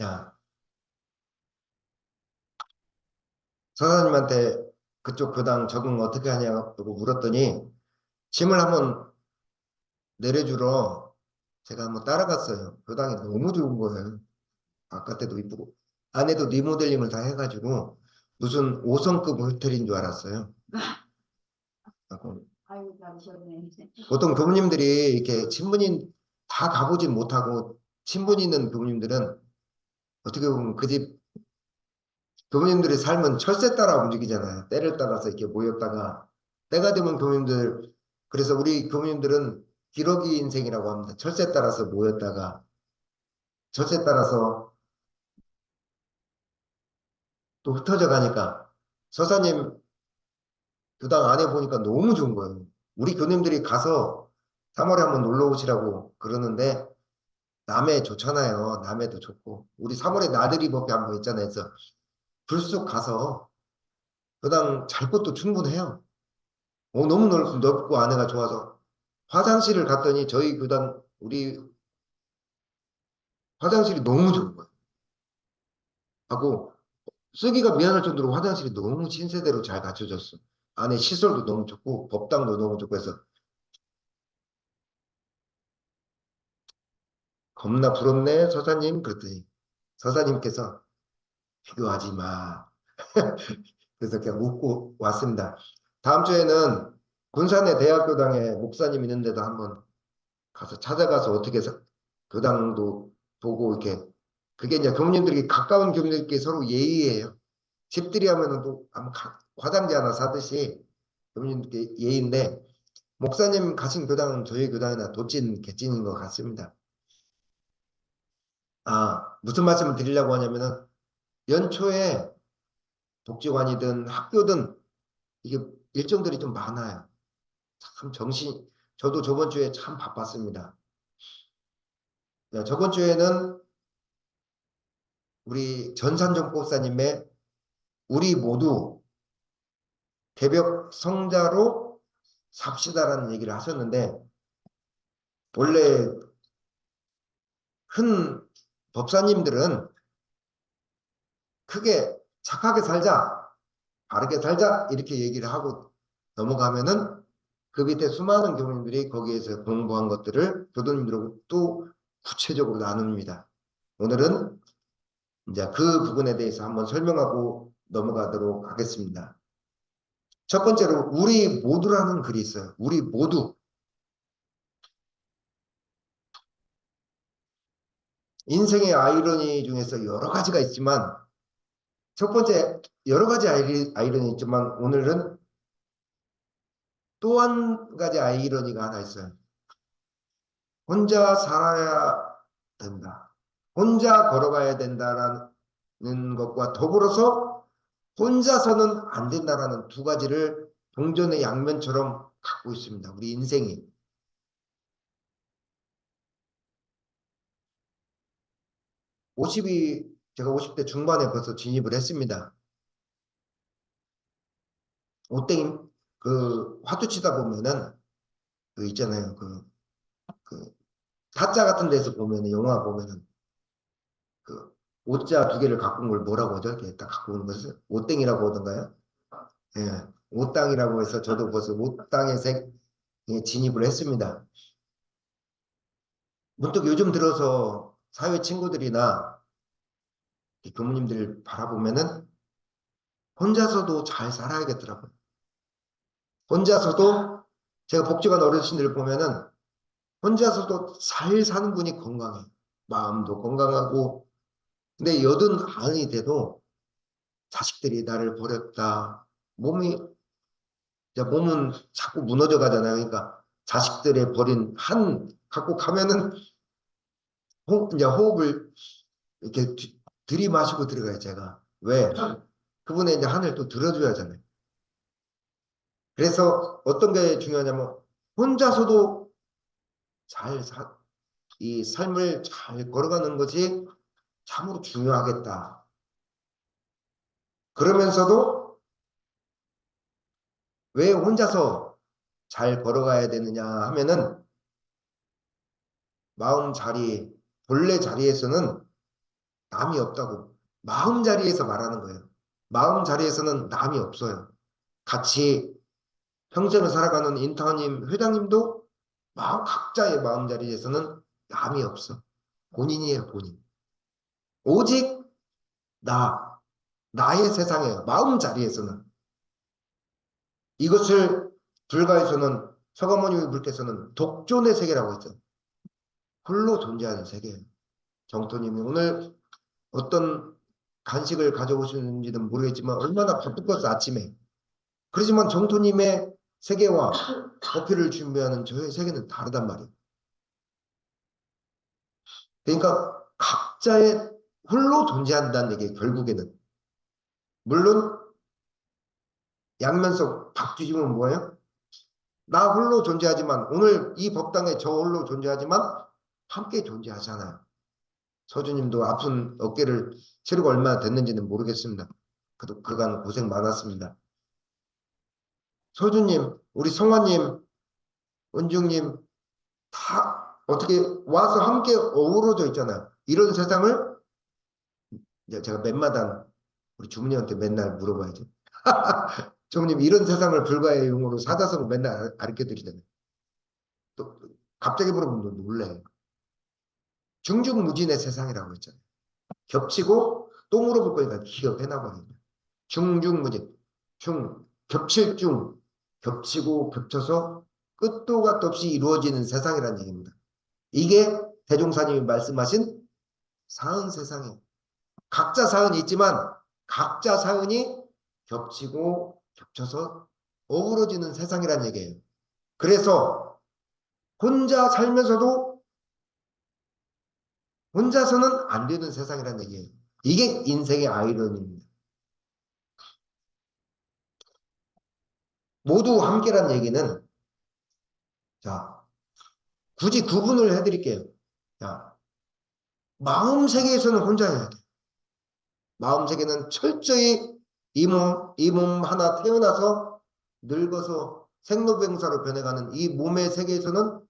야, 사장님한테 그쪽 교당 적응 어떻게 하냐고 물었더니 짐을 한번 내려주러 제가 한번 따라갔어요. 교당이 너무 좋은 거예요. 바깥에도 이쁘고 안에도 리모델링을 다 해가지고 무슨 5성급 호텔인 줄 알았어요. 하고 아유, 잘하셨네. 보통 교무님들이 이렇게 친분이 다 가보진 못하고 친분 있는 교무님들은 어떻게 보면 그 집 교무님들의 삶은 철새 따라 움직이잖아요. 때를 따라서 이렇게 모였다가 때가 되면 교무님들 그래서 우리 교무님들은 기러기 인생이라고 합니다. 철새 따라서 모였다가 철새 따라서 또 흩어져 가니까 서사님 교당 안에 보니까 너무 좋은 거예요. 우리 교님들이 가서 3월에 한번 놀러 오시라고 그러는데 남해 좋잖아요. 남해도 좋고 우리 3월에 나들이 법회 한번 있잖아요. 그래서 불쑥 가서 교당 잘 곳도 충분해요. 너무 넓고 안에가 좋아서 화장실을 갔더니 저희 교당 우리 화장실이 너무 좋은 거예요. 하고 쓰기가 미안할 정도로 화장실이 너무 신세대로 잘 갖춰졌어. 안에 시설도 너무 좋고 법당도 너무 좋고 해서 겁나 부럽네 서사님 그랬더니 서사님께서 비교하지 마. 그래서 그냥 웃고 왔습니다. 다음 주에는 군산의 대학교당에 목사님 있는데도 한번 가서 찾아가서 어떻게 교당도 보고 이렇게 그게 이제 교무님들이 가까운 교무님들끼리 서로 예의예요. 집들이 하면은 또 아마 화장지 하나 사듯이 교무님들끼리 예의인데 목사님 가신 교당은 저희 교당이나 도찐 개찐인 것 같습니다. 무슨 말씀을 드리려고 하냐면은 연초에 복지관이든 학교든 이게 일정들이 좀 많아요. 참 저도 저번 주에 참 바빴습니다. 저번 주에는 우리 전산정 목사님의 우리 모두 개벽 성자로 삽시다라는 얘기를 하셨는데 원래 큰 법사님들은 크게 착하게 살자, 바르게 살자 이렇게 얘기를 하고 넘어가면은 그 밑에 수많은 교우님들이 거기에서 공부한 것들을 교도님들하고 또 구체적으로 나눕니다. 오늘은 이제 그 부분에 대해서 한번 설명하고 넘어가도록 하겠습니다. 첫 번째로 우리 모두라는 글이 있어요. 우리 모두. 인생의 아이러니 중에서 여러 가지가 있지만 첫 번째 여러 가지 아이러니 있지만 오늘은 또 한 가지 아이러니가 하나 있어요. 혼자 살아야 된다. 혼자 걸어가야 된다라는 것과 더불어서 혼자서는 안 된다라는 두 가지를 동전의 양면처럼 갖고 있습니다. 우리 인생이. 제가 50대 중반에 벌써 진입을 했습니다. 옷땡, 화투 치다 보면은, 있잖아요. 타짜 같은 데서 보면은, 영화 보면은, 그, 옷자 두 개를 갖고 온 걸 뭐라고 하죠? 이렇게 딱 갖고 오는 것을 옷땡이라고 하던가요? 예. 옷땅이라고 해서 저도 벌써 옷땅의 색에 진입을 했습니다. 문득 요즘 들어서 사회 친구들이나 교무님들 바라보면은 혼자서도 잘 살아야겠더라고요. 혼자서도 제가 복지관 어르신들 보면은 혼자서도 잘 사는 분이 건강해. 마음도 건강하고 근데 80 돼도 자식들이 나를 버렸다. 몸은 자꾸 무너져 가잖아요. 그러니까 자식들의 버린 갖고 가면은 이제 호흡을 이렇게 들이마시고 들어가요, 제가. 왜? 그분의 이제 한을 또 들어줘야 하잖아요. 그래서 어떤 게 중요하냐면, 혼자서도 이 삶을 잘 걸어가는 것이 참으로 중요하겠다. 그러면서도 왜 혼자서 잘 걸어가야 되느냐 하면은 마음 자리, 본래 자리에서는 남이 없다고 마음 자리에서 말하는 거예요. 마음 자리에서는 남이 없어요. 같이 평생을 살아가는 인타님, 회장님도 각자의 마음 자리에서는 남이 없어. 본인이에요, 본인. 오직 나의 세상이에요. 마음 자리에서는. 이것을 불가에서는 서가모니 불께서는 독존의 세계라고 했죠. 홀로 존재하는 세계예요. 정토님이 오늘 어떤 간식을 가져오시는지는 모르겠지만 얼마나 바쁘겠어 아침에. 그렇지만 정토님의 세계와 커피를 준비하는 저의 세계는 다르단 말이에요. 그러니까 각자의 홀로 존재한다는 얘기예요. 결국에는. 물론 양면석 박 뒤집으면 뭐예요? 나 홀로 존재하지만 오늘 이 법당에 저 홀로 존재하지만 함께 존재하잖아요. 서주님도 아픈 어깨를 치료가 얼마나 됐는지는 모르겠습니다. 그래도 그간 고생 많았습니다. 서주님, 우리 성화님, 은중님 다 어떻게 와서 함께 어우러져 있잖아요. 이런 세상을 이제 제가 맨마당 우리 주문님한테 맨날 물어봐야죠. 주문님 이런 세상을 불가의 용어로 사자성어 맨날 가르쳐 드리잖아요. 또 갑자기 물어보면 놀래요. 중중무진의 세상이라고 했잖아요. 겹치고 또 물어볼 거니까 기억해놔버려요. 중중무진. 겹칠 중. 겹치고 겹쳐서 끝도 갓 없이 이루어지는 세상이라는 얘기입니다. 이게 대종사님이 말씀하신 사은 세상이에요. 각자 사은이 있지만 각자 사은이 겹치고 겹쳐서 어우러지는 세상이라는 얘기예요. 그래서 혼자 살면서도 혼자서는 안 되는 세상이라는 얘기예요. 이게 인생의 아이러니입니다. 모두 함께란 얘기는 자 굳이 구분을 해드릴게요. 자 마음 세계에서는 혼자여야 돼. 마음 세계는 철저히 이 몸 하나 태어나서 늙어서 생로병사로 변해가는 이 몸의 세계에서는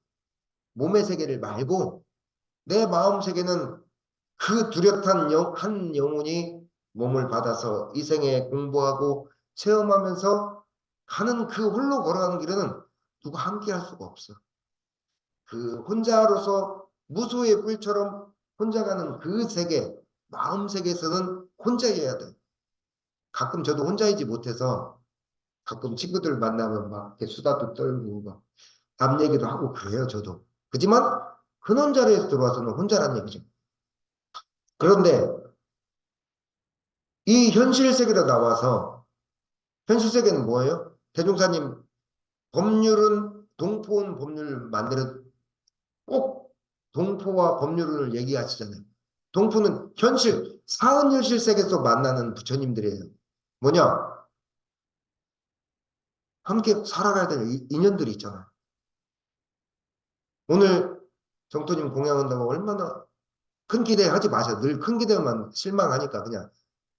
몸의 세계를 말고 내 마음 세계는 그 뚜렷한 한 영혼이 몸을 받아서 이 생에 공부하고 체험하면서 가는 그 홀로 걸어가는 길에는 누가 함께 할 수가 없어. 그 혼자로서 무소의 뿔처럼 혼자 가는 그 세계, 마음 세계에서는 혼자여야 돼. 가끔 저도 혼자이지 못해서 가끔 친구들 만나면 막 이렇게 수다도 떨고 막 남 얘기도 하고 그래요, 저도. 그지만 근원 자리에서 들어와서는 혼자란 얘기죠. 그런데 이 현실 세계로 나와서 현실 세계는 뭐예요? 대종사님 법률은 동포원 법률 만들어 꼭 동포와 법률을 얘기하시잖아요. 동포는 현실 사은 현실 세계에서 만나는 부처님들이에요. 뭐냐? 함께 살아가야 될 인연들이 있잖아요. 오늘 정토님 공양한다고 얼마나 큰 기대하지 마세요. 늘 큰 기대만 실망하니까 그냥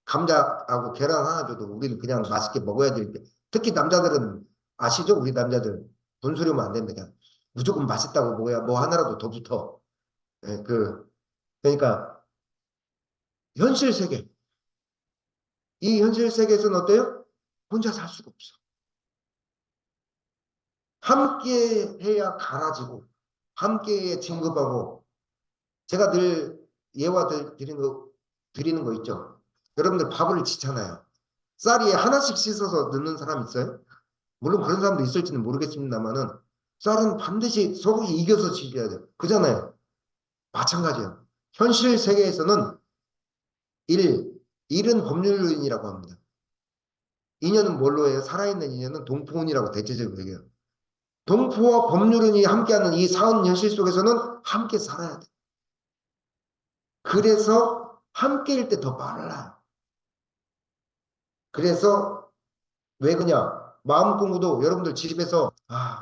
감자하고 계란 하나 줘도 우리는 그냥 맛있게 먹어야 될 때. 특히 남자들은 아시죠? 우리 남자들 분수려면 안 됩니다. 무조건 맛있다고 먹어야 뭐 하나라도 더 붙어. 예, 그러니까 현실 세계. 이 현실 세계에서는 어때요? 혼자 살 수가 없어. 함께 해야 갈아지고 함께 진급하고 제가 늘 예화 드리는 거 있죠. 여러분들 밥을 지잖아요. 쌀이 하나씩 씻어서 넣는 사람 있어요? 물론 그런 사람도 있을지는 모르겠습니다만은 쌀은 반드시 서로 이겨서 지져야 돼요. 그잖아요. 마찬가지예요. 현실 세계에서는 일은 법률인이라고 합니다. 인연은 뭘로 해요? 살아있는 인연은 동포운이라고 대체적으로 얘기해요. 동포와 법률인이 함께하는 이 사은 현실 속에서는 함께 살아야 돼. 그래서 함께일 때 더 빨라요. 그래서 왜 그냥 마음 공부도 여러분들 집에서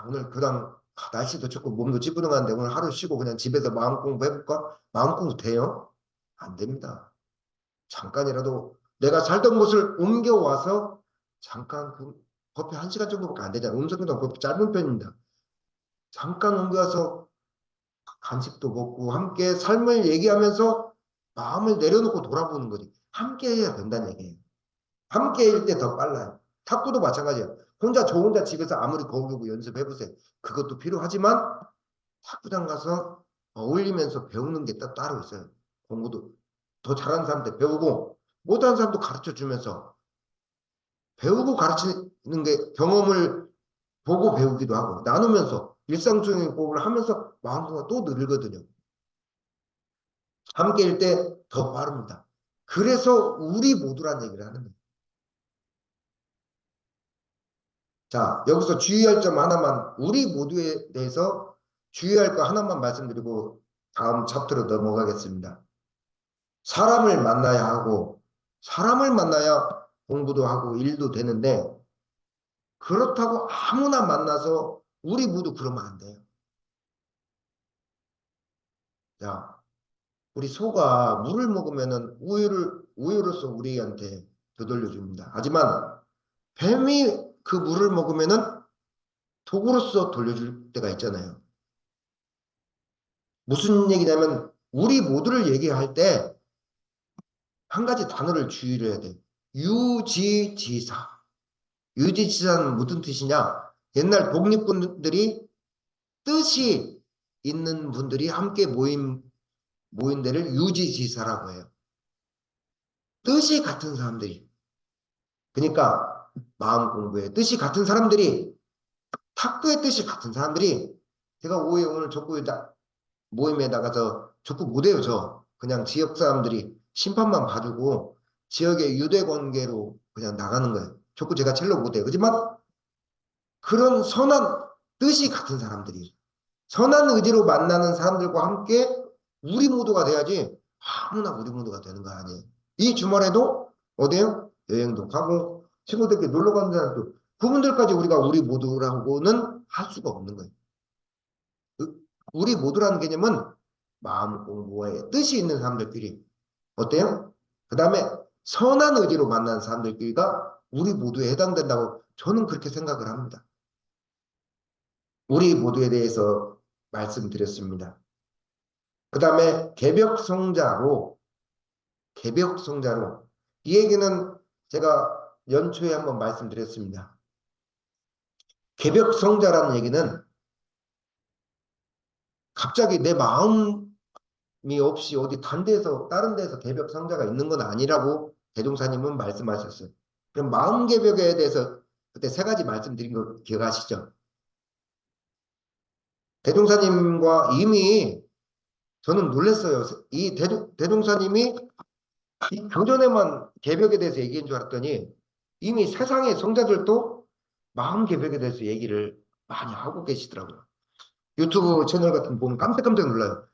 오늘 그냥 날씨도 좋고 몸도 찌뿌둥한데 오늘 하루 쉬고 그냥 집에서 마음 공부 해볼까? 마음 공부 돼요? 안 됩니다. 잠깐이라도 내가 살던 곳을 옮겨와서 잠깐 커피 1시간 정도밖에 안 되잖아요. 음성교동 커피 짧은 편입니다. 잠깐 옮겨서 간식도 먹고 함께 삶을 얘기하면서 마음을 내려놓고 돌아보는 거지. 함께 해야 된다는 얘기예요. 함께일 때 더 빨라요. 탁구도 마찬가지예요. 혼자 저 혼자 집에서 아무리 거울 보고 연습해보세요. 그것도 필요하지만 탁구장 가서 어울리면서 배우는 게 따로 있어요. 공부도 더 잘하는 사람한테 배우고 못하는 사람도 가르쳐 주면서 배우고 가르치는 게 경험을 보고 배우기도 하고 나누면서 일상적인 공부를 하면서 마음과 또 늘거든요. 함께일 때 더 빠릅니다. 그래서 우리 모두란 얘기를 하는 거예요. 자, 여기서 주의할 점 하나만, 우리 모두에 대해서 주의할 거 하나만 말씀드리고 다음 챕터로 넘어가겠습니다. 사람을 만나야 하고, 사람을 만나야 공부도 하고 일도 되는데, 그렇다고 아무나 만나서 우리 모두 그러면 안 돼요. 자, 우리 소가 물을 먹으면은 우유로서 우리한테 되돌려줍니다. 하지만 뱀이 그 물을 먹으면은 독으로서 돌려줄 때가 있잖아요. 무슨 얘기냐면 우리 모두를 얘기할 때 한 가지 단어를 주의를 해야 돼. 유지지사. 유지지사는 무슨 뜻이냐? 옛날 독립군들이 뜻이 있는 분들이 함께 모인 데를 유지지사라고 해요. 뜻이 같은 사람들이. 그러니까 마음 공부에 뜻이 같은 사람들이 탁구의 뜻이 같은 사람들이 제가 오늘 족구 모임에 나가서 족구 못해요, 저. 그냥 지역 사람들이 심판만 봐주고 지역의 유대 관계로 그냥 나가는 거예요. 족구 제가 첼로 못해요. 그렇지만 그런 선한 뜻이 같은 사람들이 선한 의지로 만나는 사람들과 함께 우리 모두가 돼야지 아무나 우리 모두가 되는 거 아니에요. 이 주말에도 어디요? 여행도 가고 친구들끼리 놀러 가는 사람도 그분들까지 우리가 우리 모두라고는 할 수가 없는 거예요. 우리 모두라는 개념은 마음 공부에 뜻이 있는 사람들끼리 어때요? 그 다음에 선한 의지로 만나는 사람들끼리가 우리 모두에 해당된다고 저는 그렇게 생각을 합니다. 우리 모두에 대해서 말씀드렸습니다. 그 다음에 개벽성자로 이 얘기는 제가 연초에 한번 말씀드렸습니다. 개벽성자라는 얘기는 갑자기 내 마음이 없이 어디 다른 데서 개벽성자가 있는 건 아니라고 대종사님은 말씀하셨어요. 그럼 마음 개벽에 대해서 그때 3가지 말씀드린 거 기억하시죠? 대종사님과 이미 저는 놀랐어요. 이 대종사님이 이 교전에만 개벽에 대해서 얘기한 줄 알았더니 이미 세상의 성자들도 마음 개벽에 대해서 얘기를 많이 하고 계시더라고요. 유튜브 채널 같은 거 보면 깜짝깜짝 놀라요.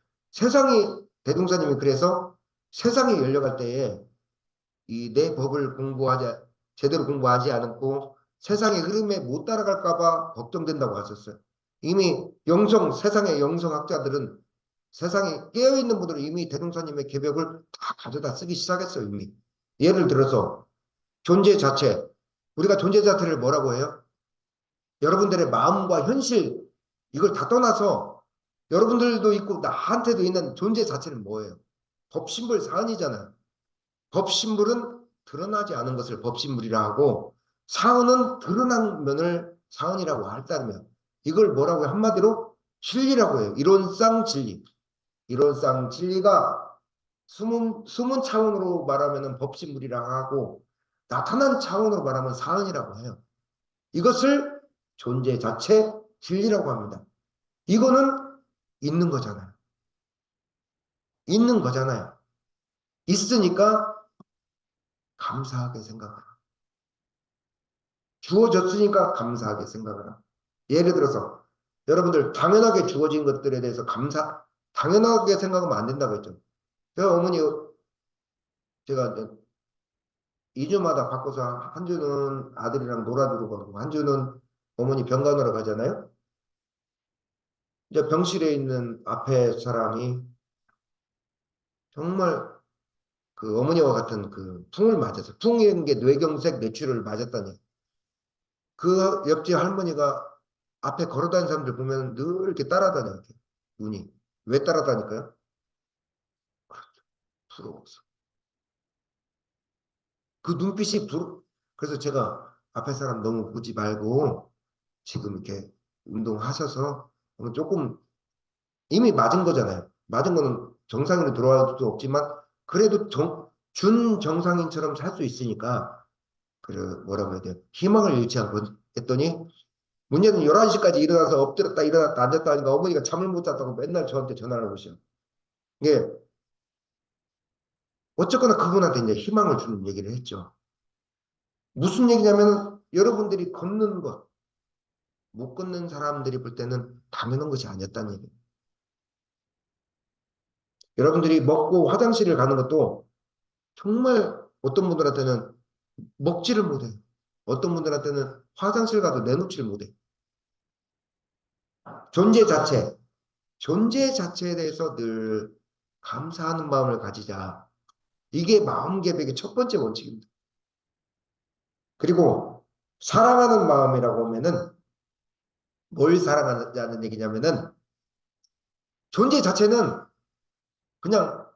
대종사님이 그래서 세상이 열려갈 때에 이 내 법을 제대로 공부하지 않고 세상의 흐름에 못 따라갈까 봐 걱정된다고 하셨어요. 이미 세상의 영성학자들은 세상에 깨어있는 분들은 이미 대종사님의 개벽을 다 가져다 쓰기 시작했어요, 이미. 예를 들어서 존재 자체. 우리가 존재 자체를 뭐라고 해요? 여러분들의 마음과 현실, 이걸 다 떠나서 여러분들도 있고 나한테도 있는 존재 자체는 뭐예요? 법신불 사은이잖아요. 법신불은 드러나지 않은 것을 법신불이라 하고 사은은 드러난 면을 사은이라고 한다면 이걸 뭐라고 해요? 한마디로 진리라고 해요. 이론상 진리. 이론상 진리가 숨은 차원으로 말하면 법신물이라고 하고 나타난 차원으로 말하면 사은이라고 해요. 이것을 존재 자체 진리라고 합니다. 이거는 있는 거잖아요. 있는 거잖아요. 있으니까 감사하게 생각하라. 주어졌으니까 감사하게 생각하라. 예를 들어서 여러분들 당연하게 주어진 것들에 대해서 당연하게 생각하면 안 된다고 했죠. 제가 2주마다 바꿔서 한 주는 아들이랑 놀아주러 가고 한 주는 어머니 병간호러 가잖아요. 이제 병실에 있는 앞에 사람이 정말 그 어머니와 같은 그 풍을 맞아서 풍인 게 뇌경색 뇌출을 맞았다니 그 옆집 할머니가 앞에 걸어다니는 사람들 보면 늘 이렇게 따라다녀요. 이렇게. 눈이. 왜 따라다닐까요? 부러워서. 그 눈빛이 그래서 제가 앞에 사람 너무 보지 말고 지금 이렇게 운동하셔서 조금 이미 맞은 거잖아요. 맞은 거는 정상으로 돌아갈 수 없지만 그래도 준 정상인처럼 살 수 있으니까 그 뭐라고 해야 돼요? 희망을 잃지 않고 했더니 문제는 11시까지 일어나서 엎드렸다 일어났다 앉았다 하니까 어머니가 잠을 못 잤다고 맨날 저한테 전화를 오셔. 이게 어쨌거나 그분한테 이제 희망을 주는 얘기를 했죠. 무슨 얘기냐면 여러분들이 걷는 것, 못 걷는 사람들이 볼 때는 당연한 것이 아니었다는 얘기예요. 여러분들이 먹고 화장실을 가는 것도 정말 어떤 분들한테는 먹지를 못해. 어떤 분들한테는 화장실 가도 내놓지를 못해. 존재 자체, 존재 자체에 대해서 늘 감사하는 마음을 가지자. 이게 마음 개백의 첫 번째 원칙입니다. 그리고 사랑하는 마음이라고 하면은 뭘 사랑하냐는 얘기냐면은 존재 자체는 그냥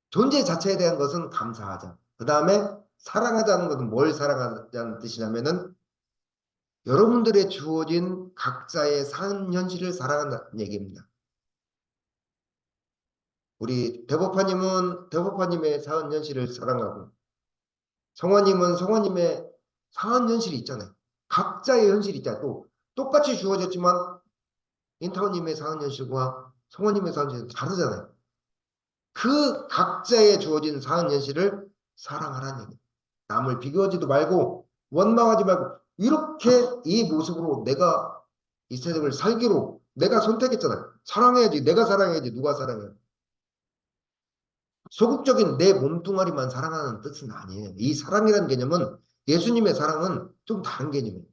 존재 자체에 대한 것은 감사하자. 그 다음에 사랑하자는 것은 뭘 사랑하자는 뜻이냐면은 여러분들의 주어진 각자의 삶 현실을 사랑한다는 얘기입니다. 우리 대법관님은 대법관님의 사은 현실을 사랑하고 성화님은 성화님의 사은 현실이 있잖아요. 각자의 현실이 있잖아요. 또 똑같이 주어졌지만 인타원님의 사은 현실과 성화님의 사은 현실은 다르잖아요. 그 각자의 주어진 사은 현실을 사랑하라는 얘기예요. 남을 비교하지도 말고 원망하지 말고 이렇게 이 모습으로 내가 이 세상을 살기로 내가 선택했잖아요. 사랑해야지. 내가 사랑해야지. 누가 사랑해. 소극적인 내 몸뚱아리만 사랑하는 뜻은 아니에요. 이 사랑이라는 개념은 예수님의 사랑은 좀 다른 개념이에요.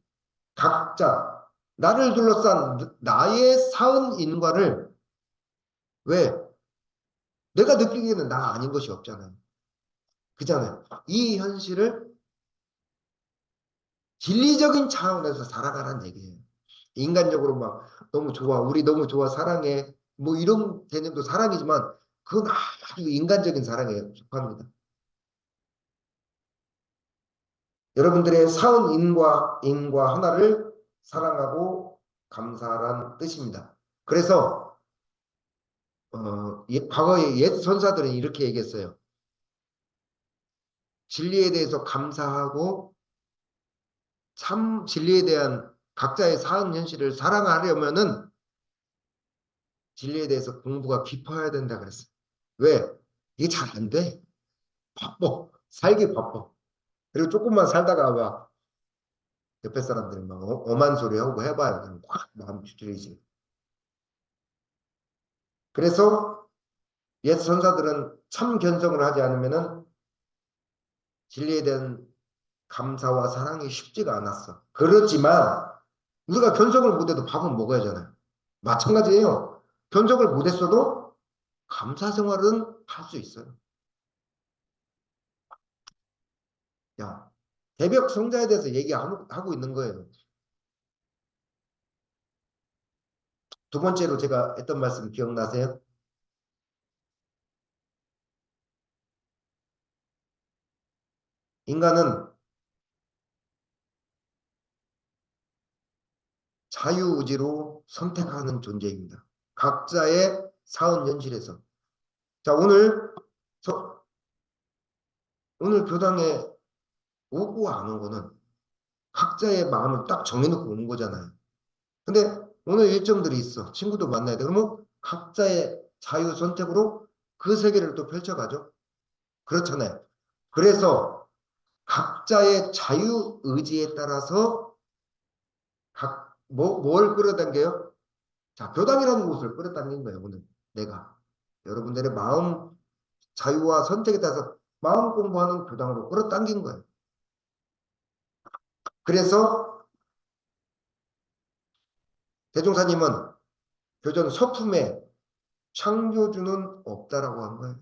각자 나를 둘러싼 나의 사은 인과를 왜 내가 느끼기에는 나 아닌 것이 없잖아요. 그잖아요. 이 현실을 진리적인 차원에서 살아가라는 얘기예요. 인간적으로 막 너무 좋아, 우리 너무 좋아, 사랑해. 뭐 이런 개념도 사랑이지만 그건 아주 인간적인 사랑에 속합니다. 여러분들의 사은 인과 하나를 사랑하고 감사란 뜻입니다. 그래서 과거의 옛 선사들은 이렇게 얘기했어요. 진리에 대해서 감사하고 참 진리에 대한 각자의 사은 현실을 사랑하려면은 진리에 대해서 공부가 깊어야 된다 그랬어요. 왜? 이게 잘 안 돼. 바빠. 살기 바빠. 그리고 조금만 살다가 막 옆에 사람들이 막 엄한 소리 하고 해봐요. 그냥 확 마음 뒤틀리지. 그래서 옛 선사들은 참 견성을 하지 않으면은 진리에 대한 감사와 사랑이 쉽지가 않았어. 그렇지만 우리가 견성을 못해도 밥은 먹어야 하잖아요. 마찬가지예요. 견성을 못했어도 감사 생활은 할 수 있어요. 야, 대벽 성자에 대해서 얘기하고 있는 거예요. 두 번째로 제가 했던 말씀 기억나세요? 인간은 자유의지로 선택하는 존재입니다. 각자의 사은 현실에서. 자, 오늘 교당에 오고 안 오고는 각자의 마음을 딱 정해놓고 오는 거잖아요. 근데 오늘 일정들이 있어. 친구도 만나야 돼. 그러면 각자의 자유 선택으로 그 세계를 또 펼쳐가죠. 그렇잖아요. 그래서 각자의 자유 의지에 따라서 뭘 끌어당겨요? 자, 교당이라는 곳을 끌어당긴 거예요, 오늘. 내가. 여러분들의 마음 자유와 선택에 따라서 마음 공부하는 교당으로 끌어당긴 거예요. 그래서 대종사님은 교전 서품에 창조주는 없다라고 한 거예요.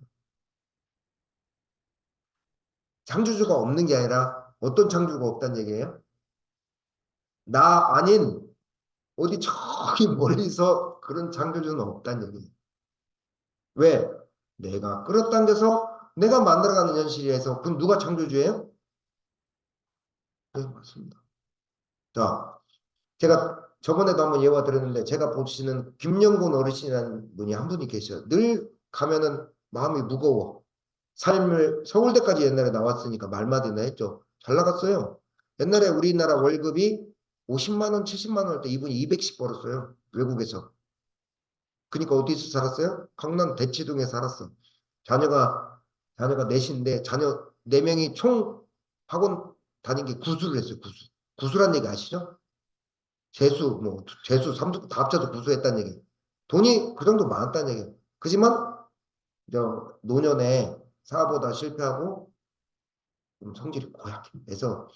창조주가 없는 게 아니라 어떤 창조가 없다는 얘기예요? 나 아닌 어디 저기 멀리서 그런 창조주는 없다는 얘기예요. 왜? 내가 끌어당겨서 내가 만들어가는 현실에서 그럼 누가 창조주예요? 네, 맞습니다. 자, 제가 저번에도 한번 예화 드렸는데 제가 보시는 김영곤 어르신이라는 분이 한 분이 계셔요. 늘 가면은 마음이 무거워. 삶을 서울대까지 옛날에 나왔으니까 말마디나 했죠. 잘 나갔어요. 옛날에 우리나라 월급이 50만 원, 70만 원 할 때 이분이 200씩 벌었어요. 외국에서. 그러니까 어디서 살았어요? 강남 대치동에 살았어. 자녀가 자녀가 넷인데 자녀 네 명이 총 학원 다닌 게 구수를 했어요. 구수. 구수란 얘기 아시죠? 재수 뭐 재수 삼수 다 합쳐서 구수했다는 얘기. 돈이 그 정도 많았다는 얘기. 그지만 저 노년에 사업보다 실패하고 좀 성질이 고약해. 그래서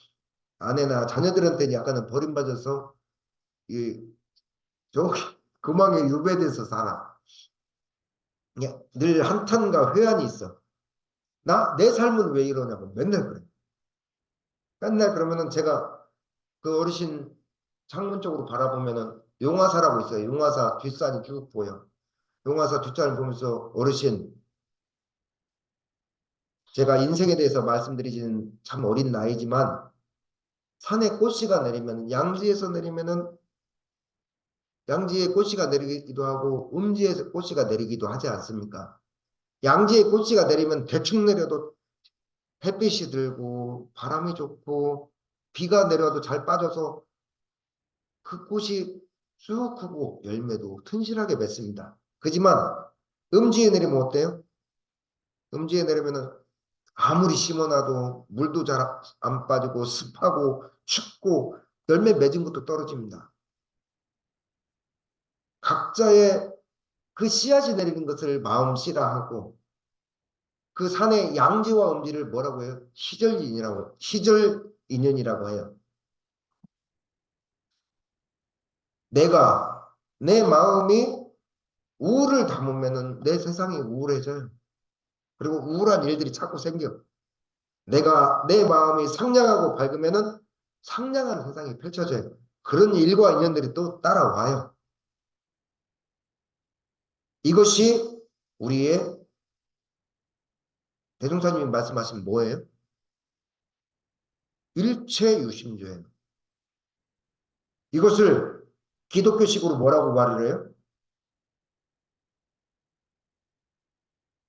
아내나 자녀들한테 약간은 버림받아서 이 저기 금왕에 유배돼서 살아. 늘 한탄과 회한이 있어. 내 삶은 왜 이러냐고 맨날 그래. 맨날 그러면은 제가 그 어르신 창문 쪽으로 바라보면은 용화사라고 있어요. 용화사 뒷산이 쭉 보여. 용화사 뒷산을 보면서 어르신 제가 인생에 대해서 말씀드리지는 참 어린 나이지만 산에 꽃씨가 내리면 양지에서 내리면은 양지에 꽃씨가 내리기도 하고 음지에서 꽃씨가 내리기도 하지 않습니까? 양지에 꽃씨가 내리면 대충 내려도 햇빛이 들고 바람이 좋고 비가 내려도 잘 빠져서 그 꽃이 쑥 크고 열매도 튼실하게 맺습니다. 그지만 음지에 내리면 어때요? 음지에 내리면은 아무리 심어놔도 물도 잘 안 빠지고 습하고 춥고 열매 맺은 것도 떨어집니다. 각자의 그 씨앗이 내리는 것을 마음씨라 하고 그 산의 양지와 음지를 뭐라고 해요? 시절인연이라고 해요. 내 마음이 우울을 담으면은 내 세상이 우울해져요. 그리고 우울한 일들이 자꾸 생겨. 내 마음이 상냥하고 밝으면은 상냥한 세상이 펼쳐져요. 그런 일과 인연들이 또 따라와요. 이것이 우리의 대종사님이 말씀하신 뭐예요? 일체유심조예요. 이것을 기독교식으로 뭐라고 말을 해요?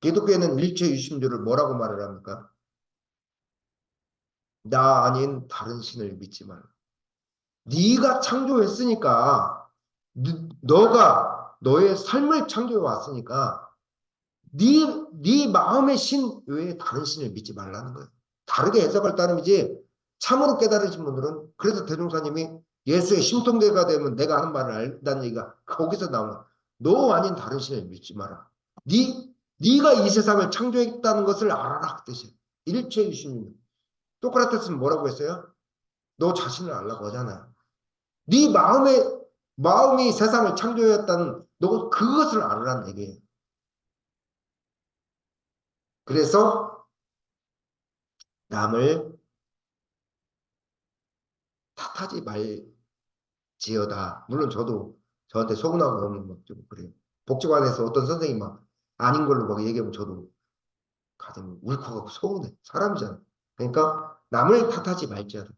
기독교에는 일체유심조를 뭐라고 말을 합니까? 나 아닌 다른 신을 믿지 말라. 네가 창조했으니까 너가 너의 삶을 창조해 왔으니까 네 마음의 신 외에 다른 신을 믿지 말라는 거예요. 다르게 해석할 따름이지 참으로 깨달으신 분들은 그래서 대종사님이 예수의 심통대가 되면 내가 하는 말을 알다는 얘기가 거기서 나오는 너 아닌 다른 신을 믿지 마라. 네가 이 세상을 창조했다는 것을 알아라 그 뜻이에요. 일체유심입니다. 소크라테스는 뭐라고 했어요? 너 자신을 알라고 하잖아요. 네 마음이 세상을 창조했다는 너 그것을 알으라는 얘기예요. 그래서 남을 탓하지 말지어다. 물론 저도 저한테 서운하고 너무 막좀 그래요. 복지관에서 어떤 선생님 막 아닌 걸로 막 얘기하면 저도 가슴 울컥하고 서운해. 사람이잖아. 그러니까 남을 탓하지 말지어다.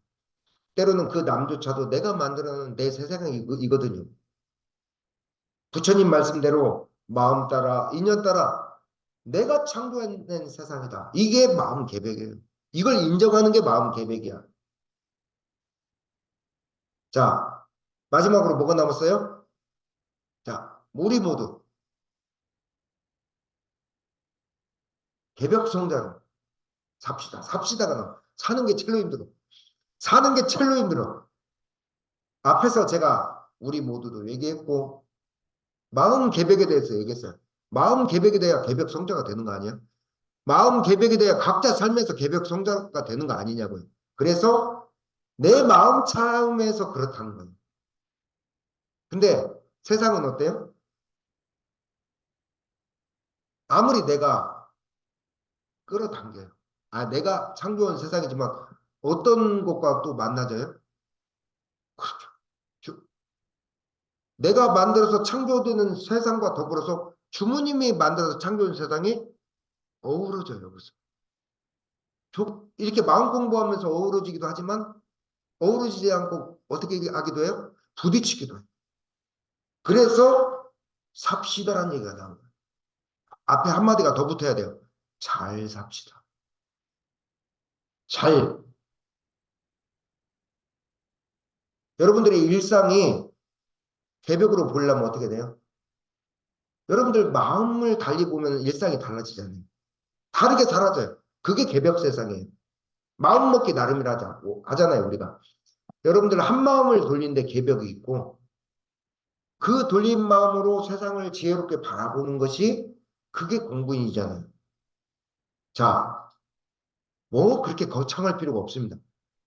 때로는 그 남조차도 내가 만들어놓은 내 세상이거든요. 부처님 말씀대로 마음 따라 인연 따라 내가 창조해낸 세상이다. 이게 마음 개벽이에요. 이걸 인정하는 게 마음 개벽이야. 자, 마지막으로 뭐가 남았어요? 자, 우리 모두 개벽성장을 삽시다. 삽시다가 나. 사는 게 첼로 힘들어. 사는 게 첼로 힘들어. 앞에서 제가 우리 모두도 얘기했고 마음 개벽에 대해서 얘기했어요. 마음 개벽이 돼야 개벽 성자가 되는 거 아니야? 마음 개벽이 돼야 각자 삶에서 개벽 성자가 되는 거 아니냐고요. 그래서 내 마음 차음에서 그렇다는 거예요. 근데 세상은 어때요? 아무리 내가 끌어당겨요. 내가 창조한 세상이지만 어떤 것과 또 만나져요? 그렇죠. 내가 만들어서 창조되는 세상과 더불어서 주님이 만들어서 창조된 세상이 어우러져요. 그래서 이렇게 마음 공부하면서 어우러지기도 하지만 어우러지지 않고 어떻게 하기도 해요? 부딪히기도 해요. 그래서 삽시다라는 얘기가 나온 거예요. 앞에 한마디가 더 붙어야 돼요. 잘 삽시다. 잘. 여러분들의 일상이 개벽으로 보려면 어떻게 돼요? 여러분들 마음을 달리 보면 일상이 달라지잖아요. 다르게 살아져요. 그게 개벽 세상이에요. 마음 먹기 나름이라고 하잖아요, 우리가. 여러분들 한 마음을 돌리는데 개벽이 있고 그 돌린 마음으로 세상을 지혜롭게 바라보는 것이 그게 공부인이잖아요. 자, 뭐 그렇게 거창할 필요가 없습니다.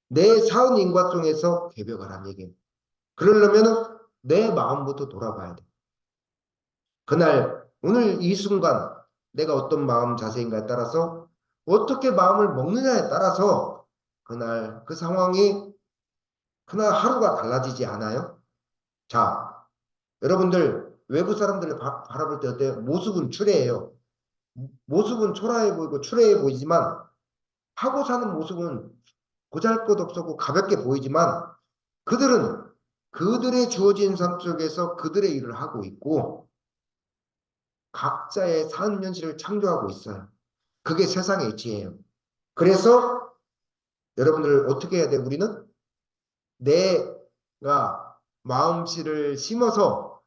내 사은 인과성에서 개벽을 하는 얘기예요. 그러려면 내 마음부터 돌아봐야 돼. 그날 오늘 이 순간 내가 어떤 마음 자세인가에 따라서 어떻게 마음을 먹느냐에 따라서 그날 그 상황이 그날 하루가 달라지지 않아요? 자, 여러분들 외부 사람들을 바라볼 때 어때요? 모습은 추레해요. 모습은 초라해 보이고 추레해 보이지만 하고 사는 모습은 보잘것없고 가볍게 보이지만 그들은 그들의 주어진 삶 속에서 그들의 일을 하고 있고 각자의 삶 현실을 창조하고 있어요. 그게 세상의 이치예요. 그래서 여러분들 어떻게 해야 돼? 우리는 내가 마음씨를 심어서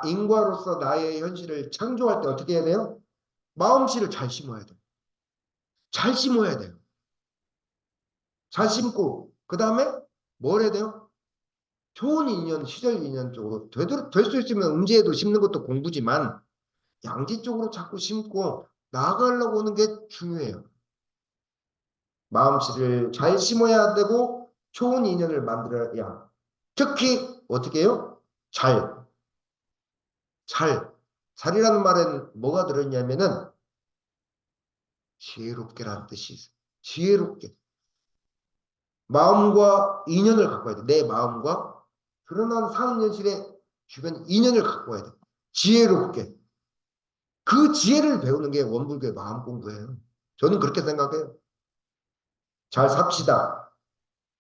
인과로서 나의 현실을 창조할 때 어떻게 해야 돼요? 마음씨를 잘 심어야 돼요. 잘 심어야 돼요. 잘 심고 그 다음에 뭘 해야 돼요? 좋은 인연, 시절 인연 쪽으로 될 수 있으면 음지에도 심는 것도 공부지만 양지 쪽으로 자꾸 심고 나아가려고 하는 게 중요해요. 마음씨를 잘 심어야 되고 좋은 인연을 만들어야 특히 어떻게 해요? 잘이라는 말은 뭐가 들어있냐면은 지혜롭게라는 뜻이 있어요. 지혜롭게 마음과 인연을 갖고 와야 돼. 내 마음과 드러난 사는 현실의 주변 인연을 갖고 와야 돼. 지혜롭게 그 지혜를 배우는 게 원불교의 마음 공부예요. 저는 그렇게 생각해요. 잘 삽시다.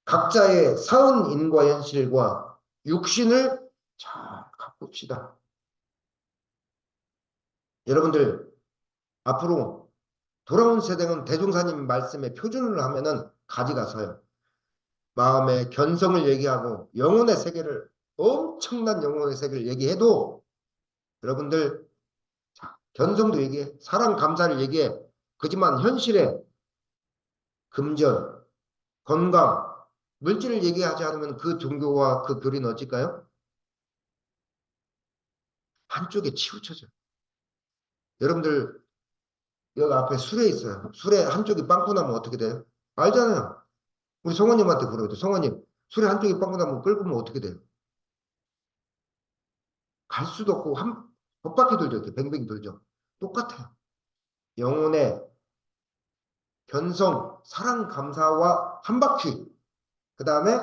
각자의 사은 인과 현실과 육신을 잘 가꿉시다. 여러분들 앞으로 돌아온 세대는 대종사님 말씀에 표준을 하면은 가지가 서요. 마음의 견성을 얘기하고 영혼의 세계를 엄청난 영혼의 세계를 얘기해도 여러분들 견성도 얘기해 사랑 감사를 얘기해 그지만 현실에 금전 건강 물질을 얘기하지 않으면 그 종교와 그 교리는 어쩔까요? 한쪽에 치우쳐져요. 여러분들 여기 앞에 술에 있어요. 술에 한쪽이 빵꾸 나면 어떻게 돼요? 알잖아요. 우리 성원님한테 물어도 성원님 술에 한쪽이 빵꾸 나면 끓으면 어떻게 돼요? 갈 수도 없고 한 헛바퀴 돌죠. 이렇게 뱅뱅이 돌죠. 똑같아요. 영혼의 견성, 사랑, 감사와 한 바퀴. 그 다음에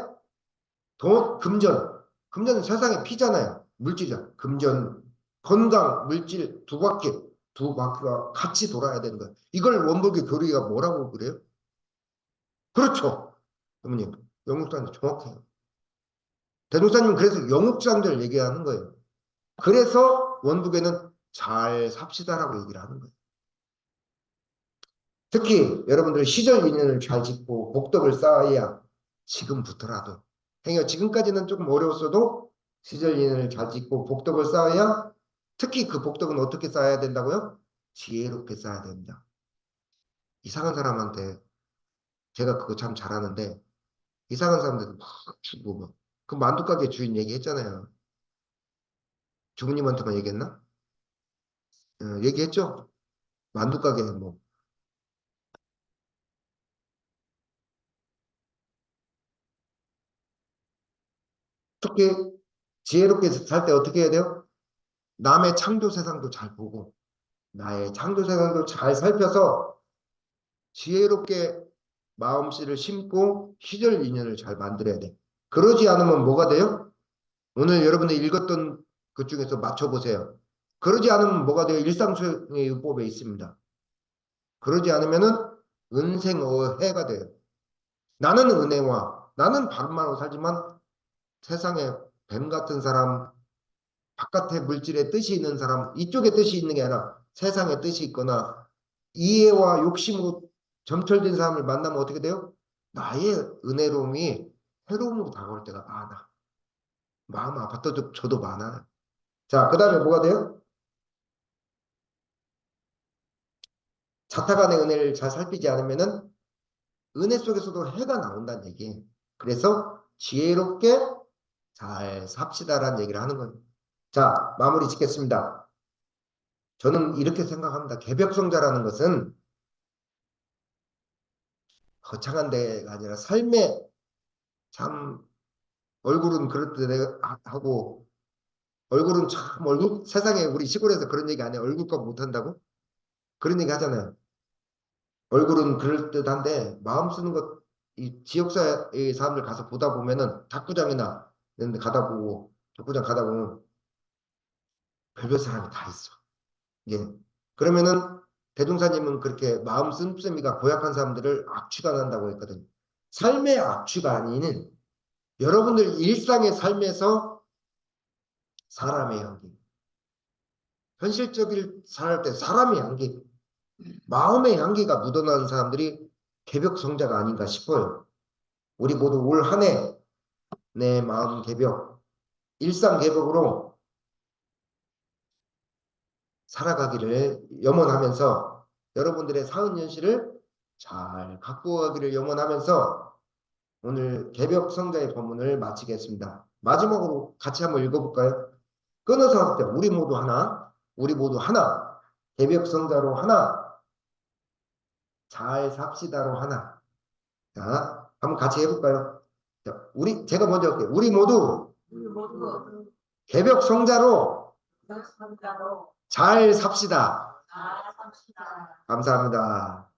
돈, 금전. 금전은 세상에 피잖아요. 물질이죠. 금전, 건강, 물질 두 바퀴. 두 바퀴가 같이 돌아야 되는 거예요. 이걸 원불교 교리가 뭐라고 그래요? 그렇죠. 어머님, 영국사님 정확해요. 대종사님 그래서 영국사람들 얘기하는 거예요. 그래서 원북에는 잘 삽시다라고 얘기를 하는 거예요. 특히 여러분들 시절 인연을 잘 짓고 복덕을 쌓아야 지금부터라도 행여 지금까지는 조금 어려웠어도 시절 인연을 잘 짓고 복덕을 쌓아야 특히 그 복덕은 어떻게 쌓아야 된다고요? 지혜롭게 쌓아야 됩니다. 이상한 사람한테 제가 그거 참 잘하는데 이상한 사람들 막 주고 막그 만두가게 주인 얘기했잖아요. 주부님한테만 얘기했나? 얘기했죠? 만두가게 뭐 특히 지혜롭게 살 때 어떻게 해야 돼요? 남의 창조 세상도 잘 보고 나의 창조 세상도 잘 살펴서 지혜롭게 마음씨를 심고 시절 인연을 잘 만들어야 돼. 그러지 않으면 뭐가 돼요? 오늘 여러분이 읽었던 그 중에서 맞춰보세요. 그러지 않으면 뭐가 돼요? 일상수행의 율법에 있습니다. 그러지 않으면은 은생어해가 돼요. 나는 은혜와 나는 바른말로 살지만 세상에 뱀 같은 사람, 바깥의 물질의 뜻이 있는 사람, 이쪽에 뜻이 있는 게 아니라 세상의 뜻이 있거나 이해와 욕심으로 점철된 사람을 만나면 어떻게 돼요? 나의 은혜로움이 해로움으로 다가올 때가 많아. 마음 아팠던 저도 많아요. 자, 그 다음에 뭐가 돼요? 자타간의 은혜를 잘 살피지 않으면은 은혜 속에서도 해가 나온다는 얘기예요. 그래서 지혜롭게 잘 삽시다라는 얘기를 하는 거예요. 자, 마무리 짓겠습니다. 저는 이렇게 생각합니다. 개벽성자라는 것은 거창한 데가 아니라 삶에 참 얼굴은 그럴듯 하고 얼굴은 참 얼굴 세상에 우리 시골에서 그런 얘기 안 해. 얼굴값 못한다고? 그런 얘기 하잖아요. 얼굴은 그럴듯한데 마음 쓰는 것 이 지역사회의 사람들 가서 보다 보면은 탁구장이나 이런 데 가다 보고 탁구장 가다 보면 별별 사람이 다 있어. 예. 그러면은 대종사님은 그렇게 마음 씀씀이가 고약한 사람들을 악취가 난다고 했거든. 삶의 악취가 아닌 여러분들 일상의 삶에서 사람의 향기, 현실적인 살할 때 사람의 향기, 마음의 향기가 묻어나는 사람들이 개벽성자가 아닌가 싶어요. 우리 모두 올 한 해 내 마음 개벽, 일상 개벽으로 살아가기를 염원하면서 여러분들의 사은 현실을 잘 갖고 가기를 염원하면서 오늘 개벽 성자의 본문을 마치겠습니다. 마지막으로 같이 한번 읽어볼까요? 끊어서 할 때 우리 모두 하나, 우리 모두 하나, 개벽 성자로 하나, 잘 삽시다로 하나. 자, 한번 같이 해볼까요? 자, 제가 먼저 할게요. 우리 모두 개벽 성자로 잘 삽시다. 감사합니다.